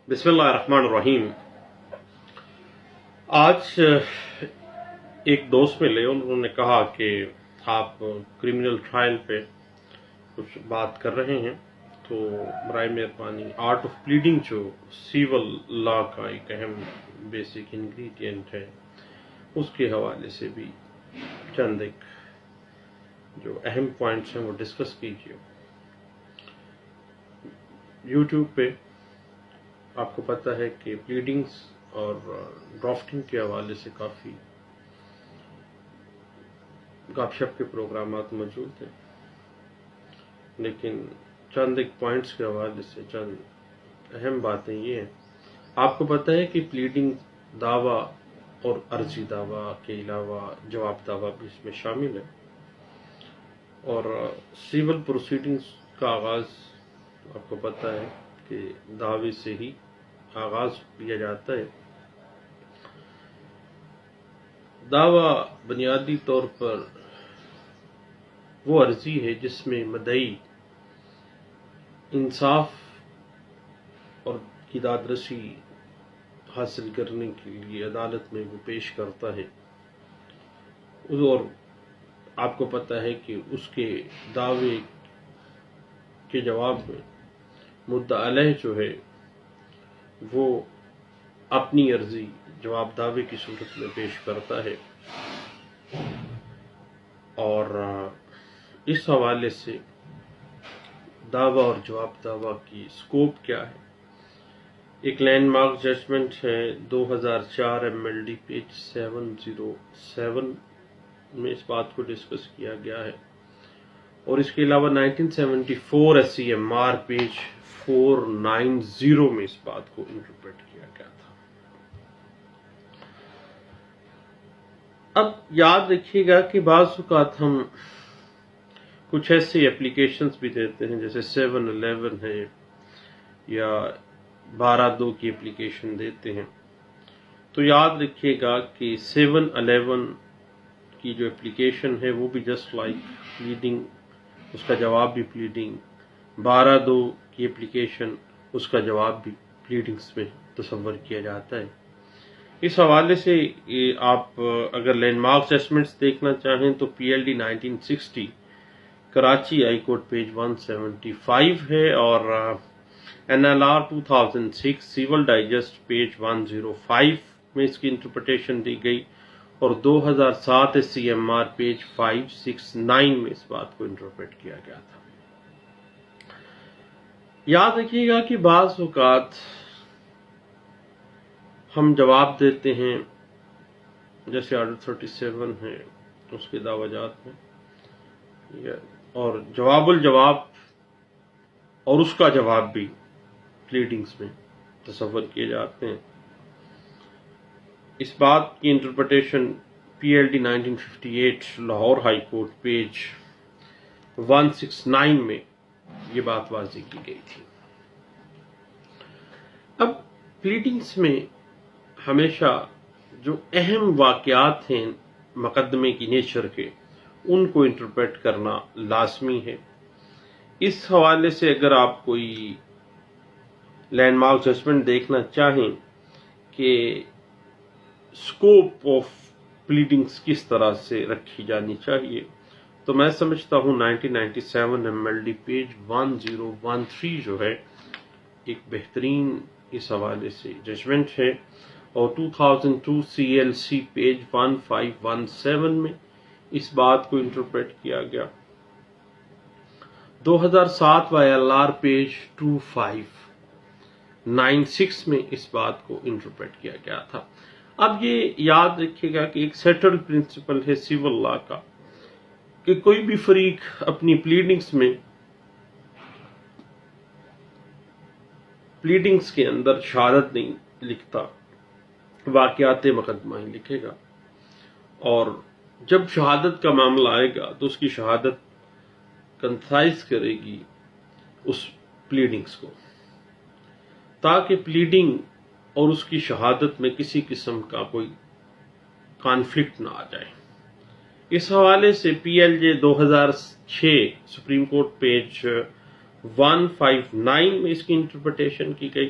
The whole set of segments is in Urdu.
بسم اللہ الرحمن الرحیم۔ آج ایک دوست ملے، انہوں نے کہا کہ آپ کرمنل ٹرائل پہ کچھ بات کر رہے ہیں، تو برائے مہربانی آرٹ آف پلیڈنگ جو سیول لا کا ایک اہم بیسک انگریڈینٹ ہے، اس کے حوالے سے بھی چند ایک جو اہم پوائنٹس ہیں وہ ڈسکس کیجیے۔ یوٹیوب پہ آپ کو پتہ ہے کہ پلیڈنگز اور ڈرافٹنگ کے حوالے سے کافی گپ شپ کے پروگرامات موجود ہیں، لیکن چند ایک پوائنٹس کے حوالے سے چند اہم باتیں یہ ہیں۔ آپ کو پتہ ہے کہ پلیڈنگ دعویٰ اور عرضی دعویٰ کے علاوہ جواب دعویٰ بھی اس میں شامل ہے، اور سیول پروسیڈنگز کا آغاز آپ کو پتہ ہے کہ دعوے سے ہی آغاز کیا جاتا ہے۔ دعویٰ بنیادی طور پر وہ عرضی ہے جس میں مدعی انصاف اور کی دادرسی حاصل کرنے کے لیے عدالت میں وہ پیش کرتا ہے، اور آپ کو پتہ ہے کہ اس کے دعوے کے جواب میں مدعا علیہ جو ہے وہ اپنی عرضی جواب دعوے کی صورت میں پیش کرتا ہے، اور اس حوالے سے دعویٰ اور جواب دعویٰ کی سکوپ کیا ہے۔ ایک لینڈ مارک ججمنٹ ہے 2004 MLD پیج 707 میں اس بات کو ڈسکس کیا گیا ہے، اور اس کے علاوہ 1974 SCMR پیج 490 میں اس بات کو انٹرپریٹ کیا گیا تھا۔ اب یاد رکھیے گا کہ بعض اوقات ہم کچھ ایسی اپلیکیشنز بھی دیتے ہیں، جیسے 711 ہے یا 12(2) کی اپلیکیشن دیتے ہیں، تو یاد رکھیے گا کہ 711 کی جو اپلیکیشن ہے وہ بھی جسٹ لائک پلیڈنگ، اس کا جواب بھی پلیڈنگ، 12(2) کی اپلیکیشن، اس کا جواب بھی پلیڈنگز میں تصور کیا جاتا ہے۔ اس حوالے سے آپ اگر لینڈ مارک ججمنٹس دیکھنا چاہیں تو PLD 1960 Karachi high court page 175 ہے، اور NLR 2006 سیول ڈائجسٹ پیج 105 میں اس کی انٹرپریٹیشن دی گئی، اور 2007 SCMR پیج 569 میں اس بات کو انٹرپریٹ کیا گیا تھا۔ یاد رکھیے گا کہ بعض اوقات ہم جواب دیتے ہیں، جیسے آرڈر 37 ہے اس کے دعویٰ جات میں، اور جواب الجواب اور اس کا جواب بھی پلیڈنگز میں تصور کیے جاتے ہیں۔ اس بات کی interpretation PLD 1958 Lahore high court page 169 میں یہ بات واضح کی گئی تھی۔ اب پلیڈنگز میں ہمیشہ جو اہم واقعات ہیں مقدمے کی نیچر کے، ان کو انٹرپریٹ کرنا لازمی ہے۔ اس حوالے سے اگر آپ کوئی لینڈ مارک ججمنٹ دیکھنا چاہیں کہ سکوپ آف پلیڈنگز کس طرح سے رکھی جانی چاہیے، تو میں سمجھتا ہوں 1997 MLD پیج 1013 جو ہے ایک بہترین اس حوالے سے ججمنٹ ہے، اور 2002 CLC پیج 1517 میں اس بات کو انٹرپریٹ کیا گیا۔ 2007 YLR پیج 2596 میں اس بات کو انٹرپریٹ کیا گیا تھا۔ اب یہ یاد رکھیے گا کہ ایک سیٹلڈ پرنسپل ہے سیول لا کا کہ کوئی بھی فریق اپنی پلیڈنگز میں پلیڈنگز کے اندر شہادت نہیں لکھتا، واقعات مقدمہ ہی لکھے گا، اور جب شہادت کا معاملہ آئے گا تو اس کی شہادت کنسائز کرے گی اس پلیڈنگز کو، تاکہ پلیڈنگ اور اس کی شہادت میں کسی قسم کا کوئی کانفلکٹ نہ آ جائے۔ اس حوالے سے PLJ 2006 سپریم کورٹ پیج 159 میں اس کی انٹرپریٹیشن کی گئی۔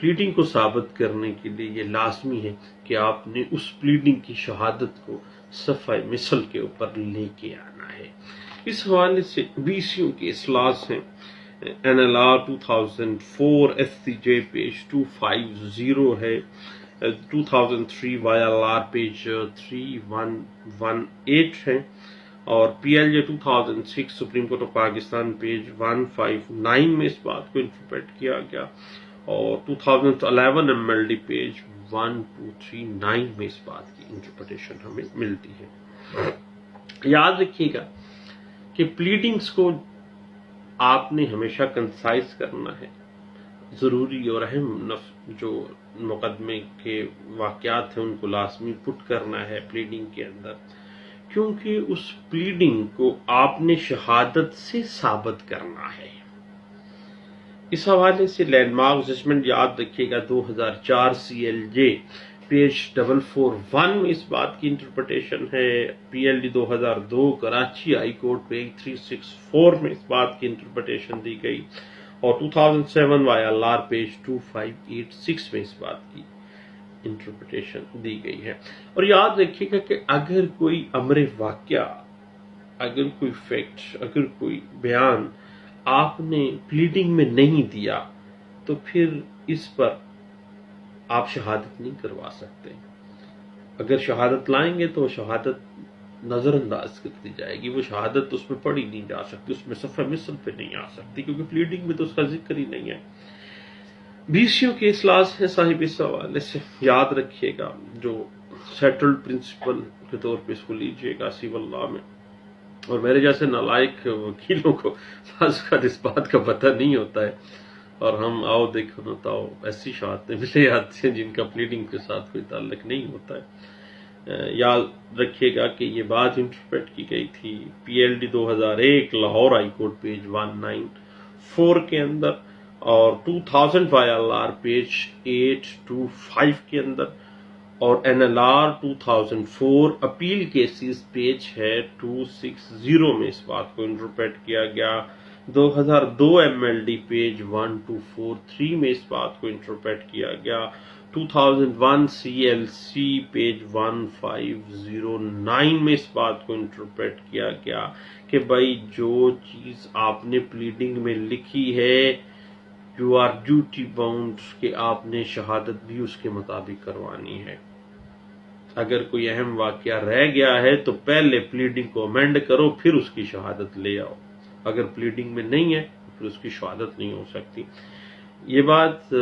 پلیڈنگ کو ثابت کرنے کے لیے یہ لازمی ہے کہ آپ نے اس پلیڈنگ کی شہادت کو صفحہ مثل کے اوپر لے کے آنا ہے۔ اس حوالے سے BCO کے اصلاحات ہیں، NLR 2004 SCJ پیج 250 ہے، 2003 YLR پیج 3118 ہے، اور PLJ 2006 supreme court of Pakistan page 159 میں اس بات کو انٹرپریٹ کیا گیا، اور 2011 MLD پیج 1239 میں اس بات کی انٹرپریٹیشن ہمیں ملتی ہے۔ یاد رکھیے گا کہ پلیڈنگز کو آپ نے ہمیشہ کنسائز کرنا ہے، ضروری اور اہم جو مقدمے کے واقعات ہیں ان کو لازمی پٹ کرنا ہے پلیڈنگ کے اندر، کیونکہ اس پلیڈنگ کو آپ نے شہادت سے ثابت کرنا ہے۔ اس حوالے سے لینڈ مارک ججمنٹ یاد رکھیے گا 2004 CLJ پیج 441 میں اس بات کی انٹرپریٹیشن ہے، PLD 2002 Karachi high court page 364 میں اس بات کی انٹرپریٹیشن دی گئی، اور 2007 YLR پیج 2586 میں اس بات کی انٹرپریٹیشن دی گئی ہے۔ اور یاد رکھیے گا کہ اگر کوئی امر واقعہ، اگر کوئی فیکٹ، اگر کوئی بیان آپ نے پلیڈنگ میں نہیں دیا تو پھر اس پر آپ شہادت نہیں کروا سکتے۔ اگر شہادت لائیں گے تو شہادت نظر انداز کر دی جائے گی، وہ شہادت اس میں پڑھی نہیں جا سکتی، اس میں صفحہ مثل پہ نہیں آ سکتی، کیونکہ پلیڈنگ میں تو اس کا ذکر ہی نہیں ہے۔ BCO کے اصلاحات ہیں صاحب، اس حوالے سے یاد رکھیے گا، جو سیٹلڈ پرنسپل کے طور پہ اس کو لیجئے گا سیول لاء میں، اور میرے جیسے نالائق وکیلوں کو بعض اوقات اس بات کا پتہ نہیں ہوتا ہے، اور ہم آؤ دیکھو نتاؤ ایسی شہادتیں ملے آتی ہیں جن کا پلیڈنگ کے ساتھ کوئی تعلق نہیں ہوتا ہے۔ یاد رکھیے گا کہ یہ بات انٹرپریٹ کی گئی تھی PLD 2001 Lahore high court page 194 کے اندر، اور 2000 YLR پیج 825 کے اندر، اور NLR 2004 اپیل کیسز پیج ہے 260 میں اس بات کو انٹرپریٹ کیا گیا، 2002 MLD پیج 1243 میں اس بات کو انٹرپریٹ کیا گیا، 2001 CLC پیج 1509 میں اس بات کو انٹرپریٹ کیا گیا کہ بھائی جو چیز آپ نے پلیڈنگ میں لکھی ہے یو آر ڈیوٹی باؤنڈ کہ آپ نے شہادت بھی اس کے مطابق کروانی ہے۔ اگر کوئی اہم واقعہ رہ گیا ہے تو پہلے پلیڈنگ کو امینڈ کرو، پھر اس کی شہادت لے آؤ۔ اگر پلیڈنگ میں نہیں ہے تو پھر اس کی شہادت نہیں ہو سکتی۔ یہ بات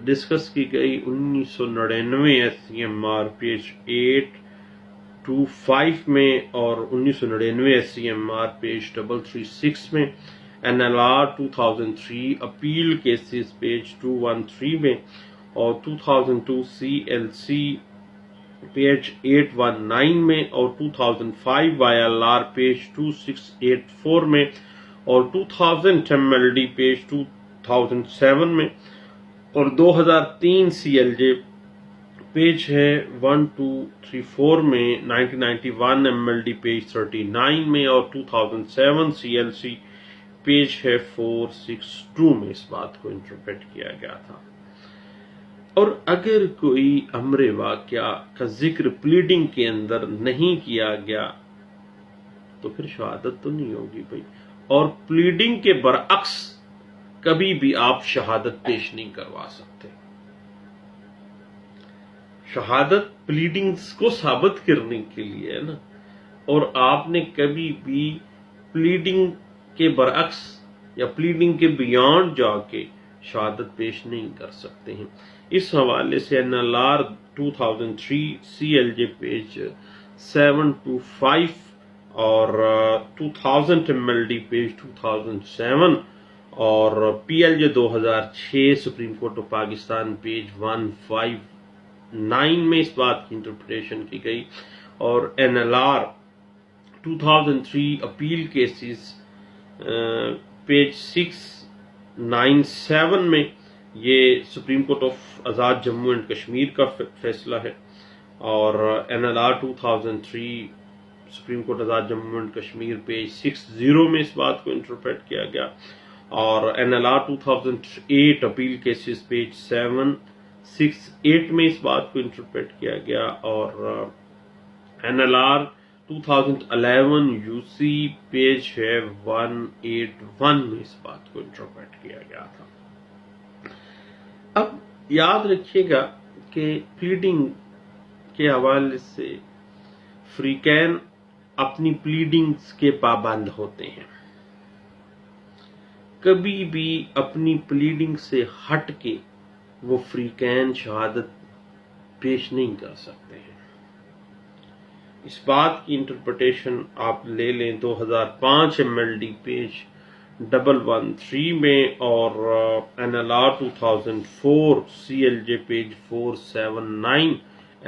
ڈسکس کی گئی 1999 SCMR پیج 825 میں، اور 1999 SCMR پیج 336 میں، NLR 2003 اپیل کیسز پیج 213 میں، اور 2002 CLC پیج 819 میں، اور 2005 YLR پیج 2684 میں، اور 2000 MLD پیج 2007 میں، اور 2003 CLJ پیج ہے 1234 میں، 1991 MLD پیج 39 میں، اور 2007 CLC پیج ہے 462 میں اس بات کو انٹرپریٹ کیا گیا تھا۔ اور اگر کوئی امر واقعہ کا ذکر پلیڈنگ کے اندر نہیں کیا گیا تو پھر شہادت تو نہیں ہوگی بھائی، اور پلیڈنگ کے برعکس کبھی بھی آپ شہادت پیش نہیں کروا سکتے۔ شہادت پلیڈنگز کو ثابت کرنے کے لیے ہے نا، اور آپ نے کبھی بھی پلیڈنگ کے برعکس یا پلیڈنگ کے بیانڈ جا کے شہادت پیش نہیں کر سکتے ہیں۔ اس حوالے سے NLR 2003 CLJ پیج 725 اور 2000 MLD پیج 2007 اور PLJ 2006 supreme court of Pakistan page 159 میں اس بات کی انٹرپریٹیشن کی گئی، اور NLR 2003 اپیل کیسز پیج 697 میں، یہ supreme court of Azad Jammu and Kashmir کا فیصلہ ہے، اور NLR 2003 supreme court Azad Jammu and Kashmir page 60 میں اس بات کو انٹرپریٹ کیا گیا، اور NLR 2008 اپیل کیسز پیج 768 میں اس بات کو انٹرپریٹ کیا گیا، اور NLR 2011 UC پیج ہے 181 میں اس بات کو انٹرپریٹ کیا گیا تھا۔ اب یاد رکھیے گا کہ پلیڈنگ کے حوالے سے فریقین اپنی پلیڈنگز کے پابند ہوتے ہیں، کبھی بھی اپنی پلیڈنگ سے ہٹ کے وہ فریقین شہادت پیش نہیں کر سکتے ہیں۔ اس بات کی انٹرپریٹیشن آپ لے لیں 2005 MLD پیج 113 میں، اور NLR 2004 CLJ page 479،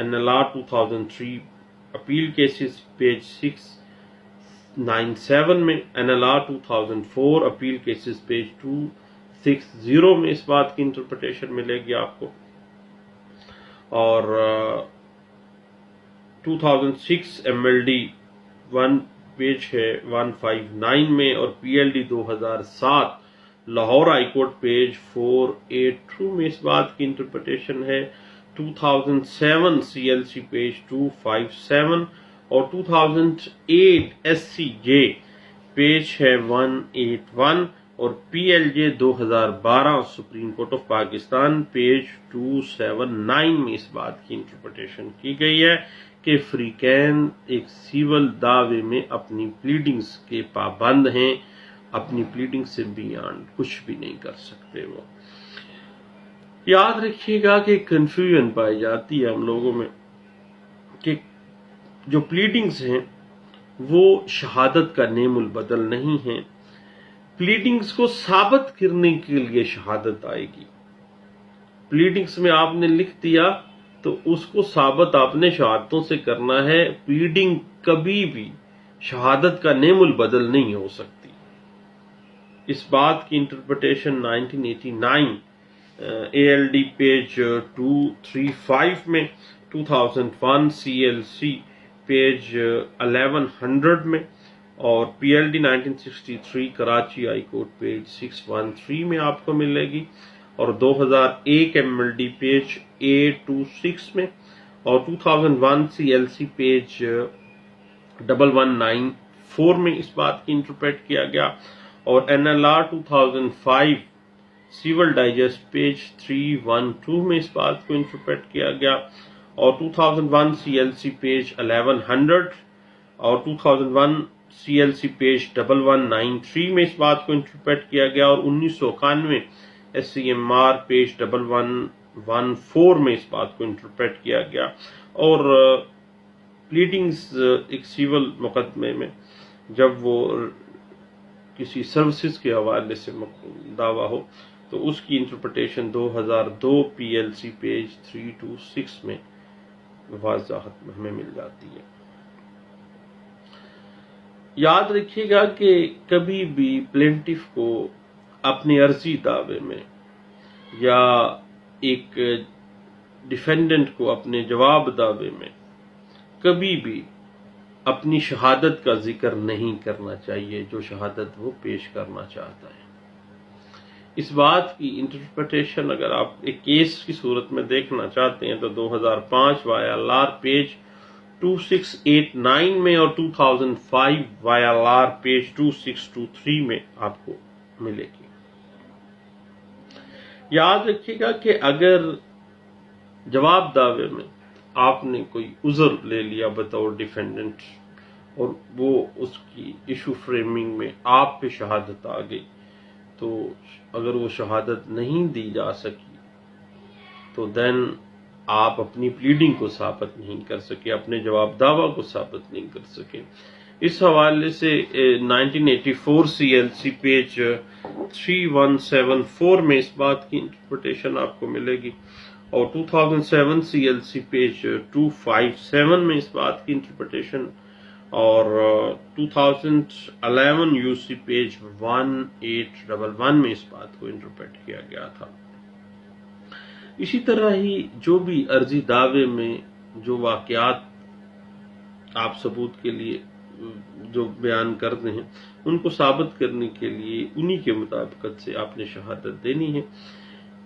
NLR 2003 appeal cases page 697 میں، NLR 2004 اپیل کیسز پیج 260 میں اس بات کی انٹرپریٹیشن ملے گی آپ کو، اور 2006 MLD 1 پیج ہے 159 میں، اور PLD 2007 Lahore high court page 482 میں اس بات کی انٹرپریٹیشن ہے، 2007 CLC پیج 257 اور 2008 SCJ پیج ہے 181 اور PLJ 2012 supreme court of Pakistan page 279 میں اس بات کی انٹرپریٹیشن کی گئی ہے کہ فریقین ایک سیول دعوے میں اپنی پلیڈنگز کے پابند ہیں، اپنی پلیڈنگ سے بیان کچھ بھی نہیں کر سکتے۔ وہ یاد رکھیے گا کہ کنفیوژن پائی جاتی ہے ہم لوگوں میں کہ جو پلیڈنگز ہیں وہ شہادت کا نیم البدل نہیں ہیں، پلیڈنگز کو ثابت کرنے کے لیے شہادت آئے گی۔ پلیڈنگز میں آپ نے لکھ دیا تو اس کو ثابت آپ نے شہادتوں سے کرنا ہے، پلیڈنگ کبھی بھی شہادت کا نیم البدل نہیں ہو سکتی۔ اس بات کی انٹرپریٹیشن 1989 ALD پیج 235 میں، 2001 CLC پیج 1100 میں، اور PLD 1963 Karachi high court page 613 میں آپ کو ملے گی، اور 2001 MLD پیج 826 میں، اور 2001 CLC پیج 1194 میں اس بات کی انٹرپریٹ کیا گیا، اور NLR 2005 سیول ڈائجسٹ پیج 312 میں اس بات کو انٹرپریٹ کیا گیا، اور 2001 CLC پیج 1100 اور 2001 CLC پیج 1193 میں اس بات کو انٹرپریٹ کیا گیا، اور 1991 SCMR پیج 1114 میں اس بات کو انٹرپریٹ کیا گیا۔ اور پلیڈنگز ایک سیول مقدمے میں جب وہ کسی سروسز کے حوالے سے دعویٰ ہو تو اس کی انٹرپریٹیشن 2002 PLC پیج 326 میں واضحت ہمیں مل جاتی ہے۔ یاد رکھیے گا کہ کبھی بھی پلینٹف کو اپنے عرضی دعوے میں یا ایک ڈیفینڈنٹ کو اپنے جواب دعوے میں کبھی بھی اپنی شہادت کا ذکر نہیں کرنا چاہیے جو شہادت وہ پیش کرنا چاہتا ہے۔ اس بات کی انٹرپریٹیشن اگر آپ ایک کیس کی صورت میں دیکھنا چاہتے ہیں تو 2005 YLR پیج 2689 میں اور 2005 YLR پیج 2623 میں آپ کو ملے گی۔ یاد رکھیے گا کہ اگر جواب دعوے میں آپ نے کوئی عذر لے لیا بطور ڈیفینڈنٹ اور وہ اس کی ایشو فریمنگ میں آپ پہ شہادت آ گئی، تو اگر وہ شہادت نہیں دی جا سکی تو دین آپ اپنی پلیڈنگ کو ثابت نہیں کر سکے، اپنے جواب دعویٰ کو ثابت نہیں کر سکے۔ اس حوالے سے 1984 CLC پیج 3174 میں اس بات کی انٹرپریٹیشن آپ کو ملے گی، اور 2007 CLC پیج 257 میں اس بات کی انٹرپریٹیشن، اور 2011 UC پیج 1811 میں اس بات کو انٹرپریٹ کیا گیا تھا۔ اسی طرح ہی جو بھی عرضی دعوے میں جو واقعات آپ ثبوت کے لیے جو بیان کرتے ہیں ان کو ثابت کرنے کے لیے انہی کے مطابقت سے آپ نے شہادت دینی ہے۔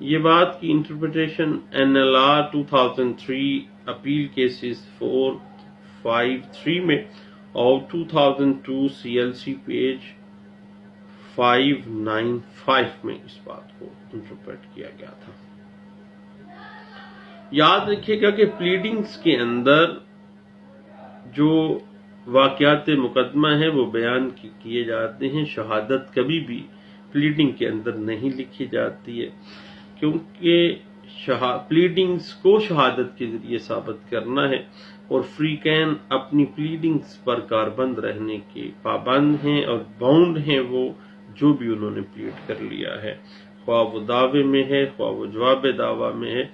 یہ بات کی انٹرپریٹیشن NLR 2003 اپیل کیسز 453 میں اور 2002 CLC پیج 595 میں اس بات کو انٹرپریٹ کیا گیا تھا۔ یاد رکھیے گا کہ پلیڈنگز کے اندر جو واقعات مقدمہ ہے وہ بیان کیے جاتے ہیں، شہادت کبھی بھی پلیڈنگ کے اندر نہیں لکھی جاتی ہے، کیونکہ پلیڈنگز کو شہادت کے ذریعے ثابت کرنا ہے، اور فریقین اپنی پلیڈنگز پر کاربند رہنے کے پابند ہیں اور باؤنڈ ہیں وہ جو بھی انہوں نے پلیڈ کر لیا ہے، خواہ وہ دعوے میں ہے خواہ وہ جواب دعویٰ میں ہے۔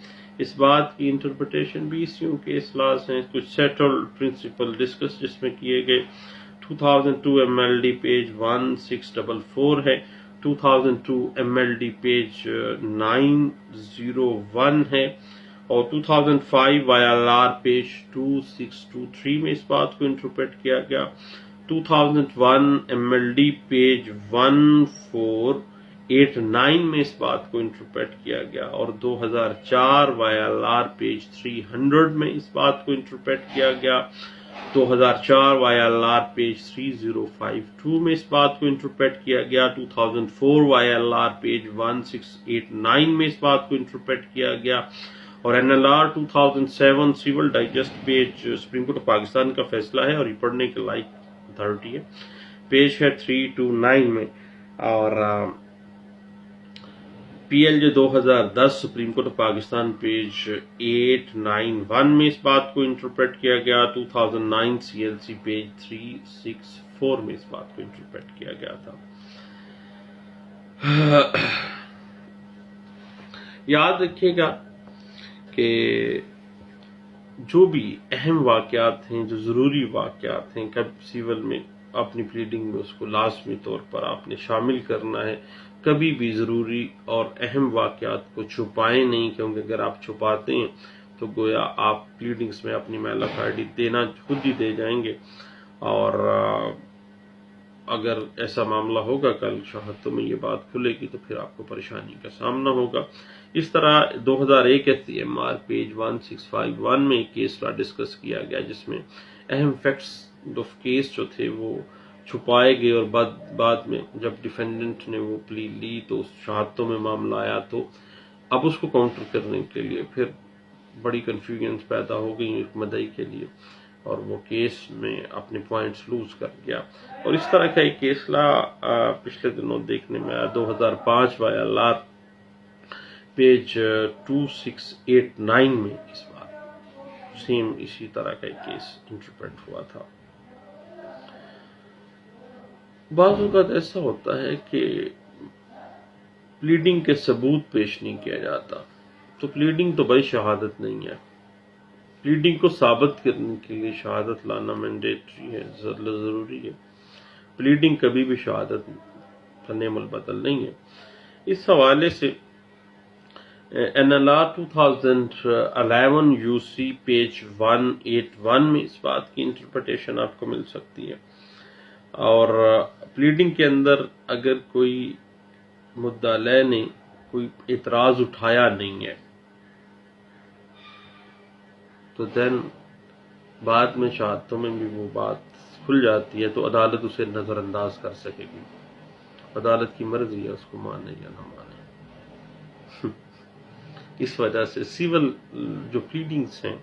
اس بات کی انٹرپریٹیشن بھی ECU کے اصلاحات ہیں، کچھ سیٹلڈ پرنسپل ڈسکس جس میں کیے گئے 2002 MLD پیج 1644 ہے، 2002 MLD پیج 901 ہے، اور 2005 YLR پیج 2623 میں اس بات کو انٹرپریٹ کیا گیا، 2001 MLD پیج 1489 میں اس بات کو انٹرپریٹ کیا گیا، اور 2004 YLR پیج 300 میں اس بات کو انٹرپریٹ کیا گیا، 2004 YLR پیج 3052 میں اس بات کو انٹرپریٹ کیا گیا، 2004 YLR پیج 1689 میں اس بات کو انٹرپریٹ کیا گیا، اور NLR 2007 civil digest page supreme court of Pakistan کا فیصلہ ہے اور یہ پڑھنے کے لائق اتھارٹی ہے، پیج ہے 329 میں، اور PLJ 2010 supreme court of Pakistan page 891 میں اس بات کو انٹرپریٹ کیا گیا، 2009 CLC پیج 364 میں اس بات کو انٹرپریٹ کیا گیا تھا۔ یاد رکھیے گا کہ جو بھی اہم واقعات ہیں، جو ضروری واقعات ہیں، کب سیول میں اپنی پلیڈنگ میں اس کو لازمی طور پر آپ نے شامل کرنا ہے، کبھی بھی ضروری اور اہم واقعات کو چھپائیں نہیں، کیونکہ اگر آپ چھپاتے ہیں تو گویا آپ پلیڈنگز میں اپنی میل آف آئی ڈی دینا خود ہی دے جائیں گے، اور اگر ایسا معاملہ ہوگا کل شہادتوں میں یہ بات کھلے گی تو پھر آپ کو پریشانی کا سامنا ہوگا۔ اس طرح 2001 FCMR پیج 1651 میں ایک کیس لا ڈسکس کیا گیا جس میں اہم فیکٹس آف کیس جو تھے وہ چھپائے گئے، اور بعد میں جب ڈیفینڈنٹ نے وہ پلی لی تو شہادتوں میں معاملہ آیا، تو اب اس کو کاؤنٹر کرنے کے لیے پھر بڑی کنفیوژنز پیدا ہو گئی ایک مدعی کے لیے، اور وہ کیس میں اپنے پوائنٹس لوز کر گیا۔ اور اس طرح کا ایک کیسلا پچھلے دنوں دیکھنے میں آیا، 2005 YLR پیج 2689 میں اس بار سیم اسی طرح کا ایک کیس انٹرپریٹ ہوا تھا۔ بعض اوقات ایسا ہوتا ہے کہ پلیڈنگ کے ثبوت پیش نہیں کیا جاتا، تو پلیڈنگ تو بھائی شہادت نہیں ہے، پلیڈنگ کو ثابت کرنے کے لیے شہادت لانا مینڈیٹری ہے، ضروری ہے، پلیڈنگ کبھی بھی شہادت کا نعم البدل نہیں ہے۔ اس حوالے سے NLR 2011 UC پیج 181 میں اس بات کی انٹرپریٹیشن آپ کو مل سکتی ہے، اور پلیڈنگ کے اندر اگر کوئی مدعا علیہ نے کوئی اعتراض اٹھایا نہیں ہے تو دین بعد میں شہادتوں میں بھی وہ بات کھل جاتی ہے، تو عدالت اسے نظر انداز کر سکے گی، عدالت کی مرضی ہے اس کو مانے یا نہ مانے۔ اس وجہ سے سیول جو پلیڈنگز ہیں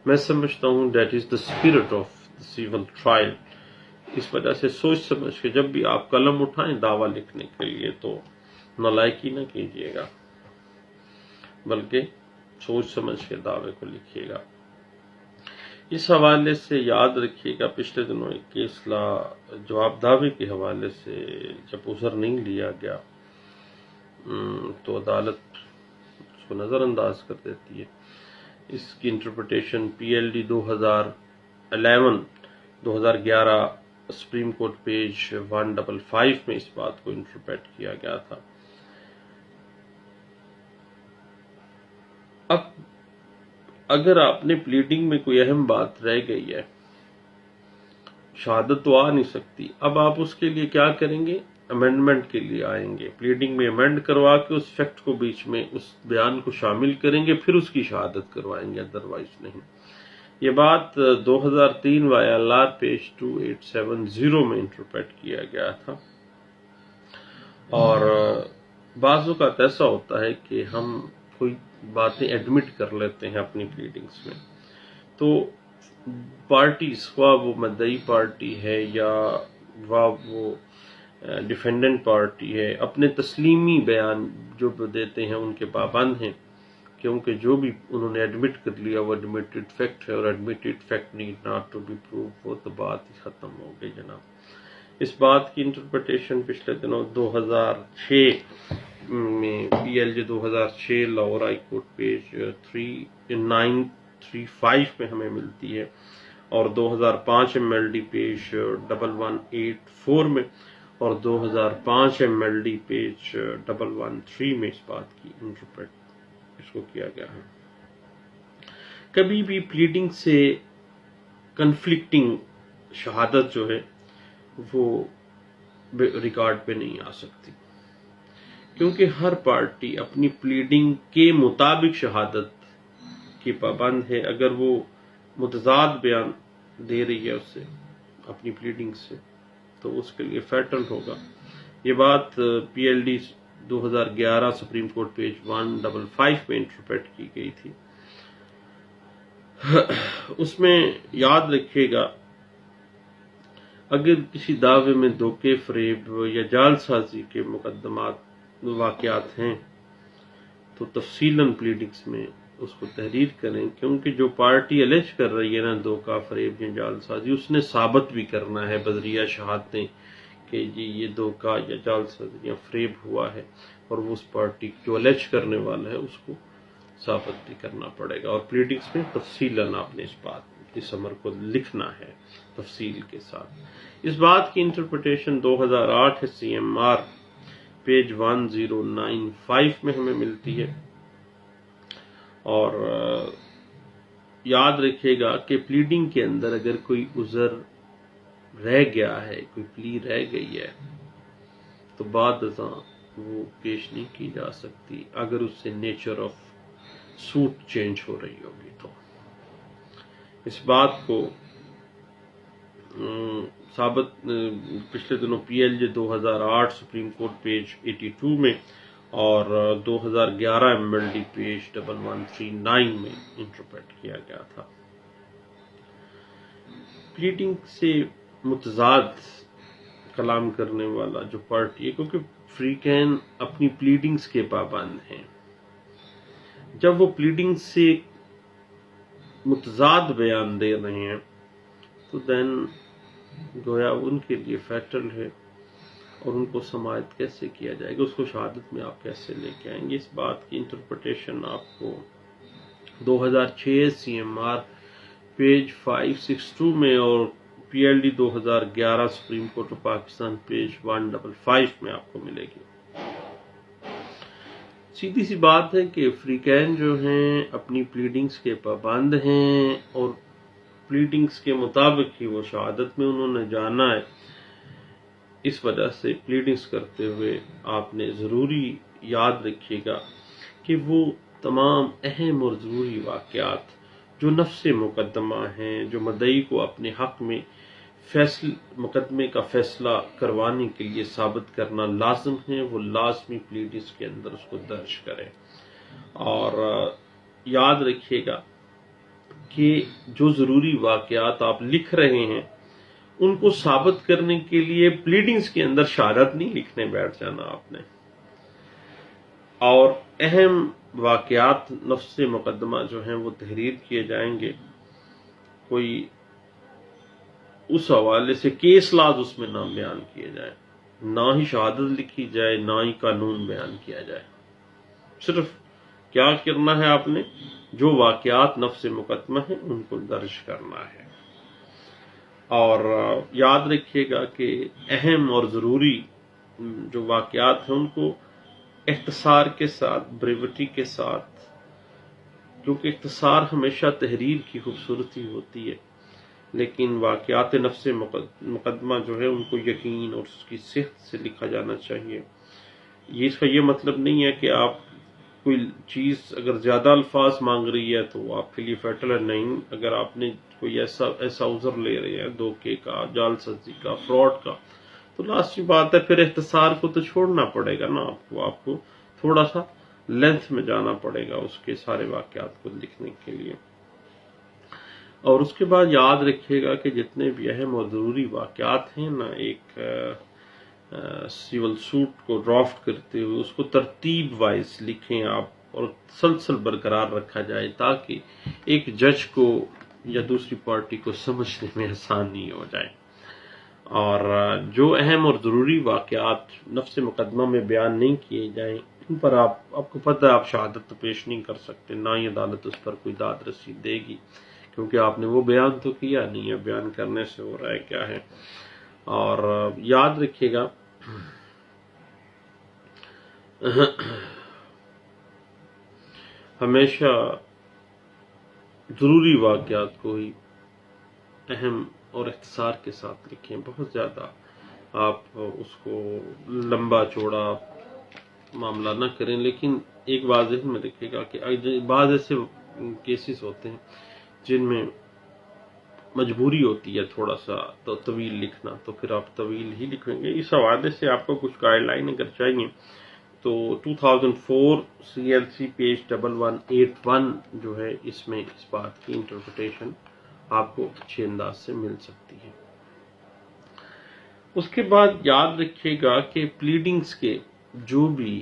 میں سمجھتا ہوں that is the spirit of civil trial. اس وجہ سے سوچ سمجھ کے جب بھی آپ قلم اٹھائیں دعویٰ لکھنے کے لیے تو نالائکی نہ کیجیے گا، بلکہ سوچ سمجھ کے دعوے کو لکھیے گا۔ اس حوالے سے یاد رکھیے گا پچھلے دنوں ایک کیس لا جواب دعوے کے حوالے سے جب عذر نہیں لیا گیا تو عدالت اس کو نظر انداز کر دیتی ہے۔ اس کی interpretation PLD 2011 supreme court page 155 میں اس بات کو انٹرپریٹ کیا گیا تھا۔ اب اگر آپ نے پلیڈنگ میں کوئی اہم بات رہ گئی ہے، شہادت تو آ نہیں سکتی. اب آپ اس کے لیے کیا کریں گے؟ امینڈمنٹ کے لیے آئیں گے، پلیڈنگ میں امینڈ کروا کے اس فیکٹ کو بیچ میں اس بیان کو شامل کریں گے، پھر اس کی شہادت کروائیں گے، ادروائز نہیں. یہ بات 2003 YLR پیج 2870 میں انٹرپریٹ کیا گیا تھا. اور بعض اوقات ایسا ہوتا ہے کہ ہم کوئی باتیں ایڈمٹ کر لیتے ہیں اپنی پلیڈنگز میں، تو پارٹیز، خواہ وہ مدعی پارٹی ہے یا وہ ڈیفینڈنٹ پارٹی ہے، اپنے تسلیمی بیان جو دیتے ہیں ان کے پابند ہیں، کیونکہ جو بھی انہوں نے ایڈمٹ کر لیا وہ ایڈمیٹڈ فیکٹ ہے، اور admitted fact need not to be prove. وہ تو بات ہی ختم ہو گئی جناب. اس بات کی انٹرپریٹیشن پچھلے دنوں 2006 میں PLJ 2006 Lahore high court page 3935 میں ہمیں ملتی ہے، اور 2005 MLD پیج 1184 میں، اور 2005 MLD پیج 113 میں اس بات کی انٹرپریٹ اس کو کیا گیا ہے. کبھی بھی پلیڈنگ سے کنفلکٹنگ شہادت جو ہے وہ ریکارڈ پہ نہیں آ سکتی، کیونکہ ہر پارٹی اپنی پلیڈنگ کے مطابق شہادت کی پابند ہے. اگر وہ متضاد بیان دے رہی ہے اس سے اپنی پلیڈنگ سے تو اس کے لیے فیٹل ہوگا. یہ بات PLD 2011 سپریم کورٹ پیج 155 میں انٹرپریٹ کی گئی تھی. اس میں یاد رکھیے گا، اگر کسی دعوے میں دھوکے، فریب یا جعل سازی کے مقدمات واقعات ہیں تو تفصیلاً پلیڈنگز میں اس کو تحریر کریں، کیونکہ جو پارٹی الیج کر رہی ہے نا دھوکہ، فریب یا جعل سازی، اس نے ثابت بھی کرنا ہے بذریعہ شہادتیں کہ جی یہ دھوکہ یا جعل سازی یا فریب ہوا ہے، اور وہ اس پارٹی جو الیج کرنے والا ہے اس کو ثابت بھی کرنا پڑے گا. اور پلیڈنگز میں تفصیلاً آپ نے اس امر کو لکھنا ہے تفصیل کے ساتھ. اس بات کی انٹرپریٹیشن 2008 CMR پیج 1095 میں ہمیں ملتی ہے. اور یاد رکھیے گا کہ پلیڈنگ کے اندر اگر کوئی عذر رہ گیا ہے، کوئی پلی رہ گئی ہے، تو بعد ازاں وہ پیش نہیں کی جا سکتی اگر اس سے نیچر آف سوٹ چینج ہو رہی ہوگی. تو اس بات کو ثابت پچھلے دنوں PLJ 2008 سپریم کورٹ پیج 82 میں اور 2011 MLD پیج 1139 میں انٹرپریٹ کیا گیا تھا. پلیڈنگ سے متضاد کلام کرنے والا جو پارٹی ہے، کیونکہ فریقین اپنی پلیڈنگز کے پابند ہیں، جب وہ پلیڈنگ سے متضاد بیان دے رہے ہیں تو دین گویا ان کے لیے فیٹل ہے، اور ان کو سماعت کیسے کیا جائے گا، اس کو شہادت میں آپ کیسے لے کے آئیں گے. اس بات کی انٹرپریٹیشن آپ کو 2006 CMR پیج 562 میں اور PLD 2011 supreme court of Pakistan page 155 میں آپ کو ملے گی. سیدھی سی بات ہے کہ فریقین جو ہیں اپنی پلیڈنگز کے پابند ہیں، اور پلیڈنگز کے مطابق ہی وہ شہادت میں انہوں نے جانا ہے. اس وجہ سے پلیڈنگز کرتے ہوئے آپ نے ضروری یاد رکھیے گا کہ وہ تمام اہم اور ضروری واقعات جو نفس مقدمہ ہیں، جو مدعی کو اپنے حق میں مقدمے کا فیصلہ کروانے کے لیے ثابت کرنا لازم ہے، وہ لازمی پلیڈنگز کے اندر اس کو درج کریں. اور یاد رکھیے گا کہ جو ضروری واقعات آپ لکھ رہے ہیں ان کو ثابت کرنے کے لیے پلیڈنگز کے اندر شہادت نہیں لکھنے بیٹھ جانا آپ نے، اور اہم واقعات نفس مقدمہ جو ہیں وہ تحریر کیے جائیں گے. کوئی اس حوالے سے کیس لاز اس میں نہ بیان کیے جائیں، نہ ہی شہادت لکھی جائے، نہ ہی قانون بیان کیا جائے. صرف کیا کرنا ہے آپ نے؟ جو واقعات نفس مقدمہ ہیں ان کو درج کرنا ہے. اور یاد رکھیے گا کہ اہم اور ضروری جو واقعات ہیں ان کو اختصار کے ساتھ، بریوٹی کے ساتھ، کیونکہ اختصار ہمیشہ تحریر کی خوبصورتی ہوتی ہے، لیکن واقعات نفس مقدمہ جو ہے ان کو یقین اور اس کی صحت سے لکھا جانا چاہیے. اس کا یہ مطلب نہیں ہے کہ آپ کوئی چیز اگر زیادہ الفاظ مانگ رہی ہے تو آپ کے لیے فیٹل ہے. نہیں، اگر آپ نے کوئی ایسا عذر لے رہے ہیں دھوکے کا، جال سازی کا، فراڈ کا، تو لاسٹ بات ہے پھر اختصار کو تو چھوڑنا پڑے گا نا. آپ کو تھوڑا سا لینتھ میں جانا پڑے گا اس کے سارے واقعات کو لکھنے کے لیے. اور اس کے بعد یاد رکھیے گا کہ جتنے بھی اہم اور ضروری واقعات ہیں نا، ایک سیول سوٹ کو ڈرافٹ کرتے ہوئے اس کو ترتیب وائز لکھیں آپ اور تسلسل برقرار رکھا جائے تاکہ ایک جج کو یا دوسری پارٹی کو سمجھنے میں آسانی ہو جائے. اور جو اہم اور ضروری واقعات نفس مقدمہ میں بیان نہیں کیے جائیں ان پر آپ کو پتہ ہے آپ شہادت تو پیش نہیں کر سکتے، نہ ہی عدالت اس پر کوئی داد رسی دے گی، کیونکہ آپ نے وہ بیان تو کیا نہیں ہے. بیان کرنے سے ہو رہا ہے کیا ہے. اور یاد رکھیے گا ہمیشہ ضروری واقعات کو ہی اہم اور اختصار کے ساتھ لکھیں. بہت زیادہ آپ اس کو لمبا چوڑا معاملہ نہ کریں، لیکن ایک بات ذہن میں رکھیے گا کہ بعض ایسے کیسز ہوتے ہیں جن میں مجبوری ہوتی ہے تھوڑا سا تو طویل لکھنا، تو پھر آپ طویل ہی لکھیں گے. اس حوالے سے آپ کو کچھ گائیڈ لائن اگر چاہیے تو 2004 CLC پیج 1181 جو ہے اس میں اس بات کی انٹرپریٹیشن آپ کو اچھے انداز سے مل سکتی ہے. اس کے بعد یاد رکھیے گا کہ پلیڈنگز کے جو بھی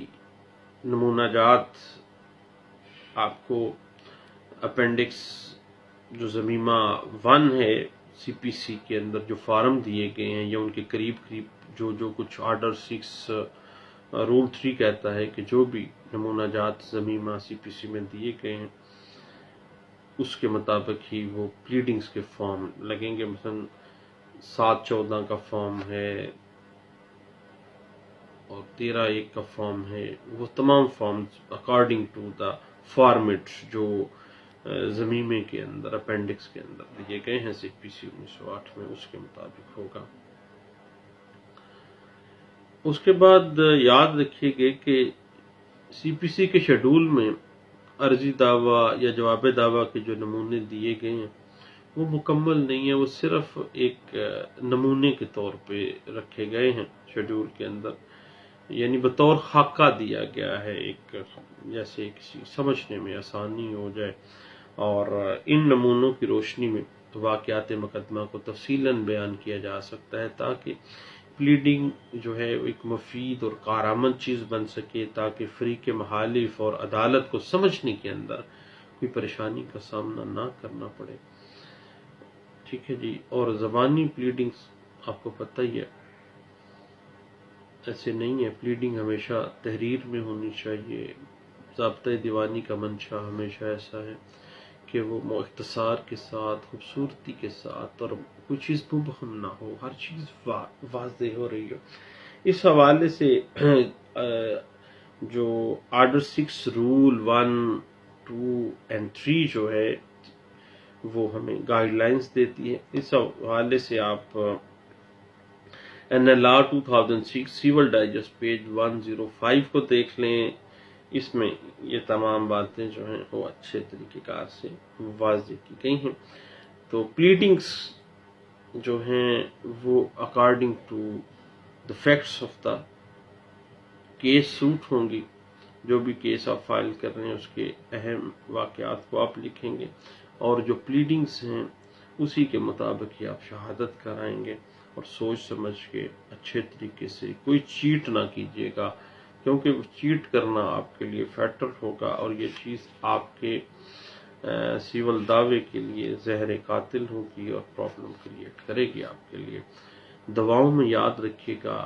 نمونہ جات آپ کو اپینڈکس جو ضمیمہ 1 ہے CPC کے اندر جو فارم دیے گئے ہیں یا ان کے قریب جو کچھ آرڈر 6 رول 3 کہتا ہے کہ جو بھی نمونہ جات ضمیمہ CPC میں دیے گئے ہیں اس کے مطابق ہی وہ پلیڈنگز کے فارم لگیں گے. مثلا 7/14 کا فارم ہے اور 13/1 کا فارم ہے. وہ تمام forms according to the format جو ضمیمے کے اندر اپینڈکس کے اندر دیے گئے ہیں CPC 1908 میں اس کے مطابق ہوگا. اس کے بعد یاد رکھیے گا کہ CPC کے شیڈول میں عرضی دعویٰ یا جواب دعویٰ کے جو نمونے دیے گئے ہیں وہ مکمل نہیں ہیں، وہ صرف ایک نمونے کے طور پہ رکھے گئے ہیں شیڈول کے اندر، یعنی بطور خاکہ دیا گیا ہے، ایک جیسے کسی سمجھنے میں آسانی ہو جائے. اور ان نمونوں کی روشنی میں واقعات مقدمہ کو تفصیلاً بیان کیا جا سکتا ہے تاکہ پلیڈنگ جو ہے ایک مفید اور کارآمد چیز بن سکے، تاکہ فریق محالف اور عدالت کو سمجھنے کے اندر کوئی پریشانی کا سامنا نہ کرنا پڑے. ٹھیک ہے جی. اور زبانی پلیڈنگز آپ کو پتہ ہی ہے ایسے نہیں ہے. پلیڈنگ ہمیشہ تحریر میں ہونی چاہیے. ضابطۂ دیوانی کا منشا ہمیشہ ایسا ہے کہ وہ اختصار کے ساتھ، خوبصورتی کے ساتھ، اور کوئی چیز مبہم نہ ہو، ہر چیز واضح ہو رہی ہو. اس حوالے سے جو آرڈر 6 رول 1 2 and 3 جو ہے وہ ہمیں گائیڈ لائنز دیتی ہے. اس حوالے سے آپ NLR 2006 سیول ڈائجسٹ پیج 105 کو دیکھ لیں. اس میں یہ تمام باتیں جو ہیں وہ اچھے طریقہ کار سے واضح کی گئی ہیں. تو پلیڈنگز جو ہیں وہ according to the facts of the case suit ہوں گی. جو بھی کیس آپ فائل کر رہے ہیں اس کے اہم واقعات کو آپ لکھیں گے، اور جو پلیڈنگز ہیں اسی کے مطابق ہی آپ شہادت کرائیں گے. اور سوچ سمجھ کے اچھے طریقے سے کوئی چیٹ نہ کیجیے گا، کیونکہ چیٹ کرنا آپ کے لیے فیٹر ہوگا اور یہ چیز آپ کے سیول دعوے کے لیے زہر قاتل ہوگی اور پرابلم کریٹ کرے گی آپ کے لیے. دواؤں میں یاد رکھیے گا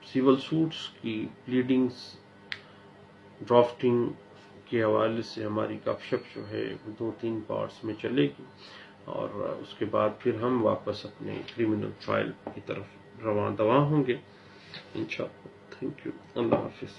سیول سوٹس کی پلیڈنگز ڈرافٹنگ کے حوالے سے ہماری گپ شپ جو ہے 2-3 پارٹس میں چلے گی، اور اس کے بعد پھر ہم واپس اپنے کریمنل ٹرائل کی طرف رواں دواں ہوں گے انشاءاللہ. Thank you. اللہ حافظ.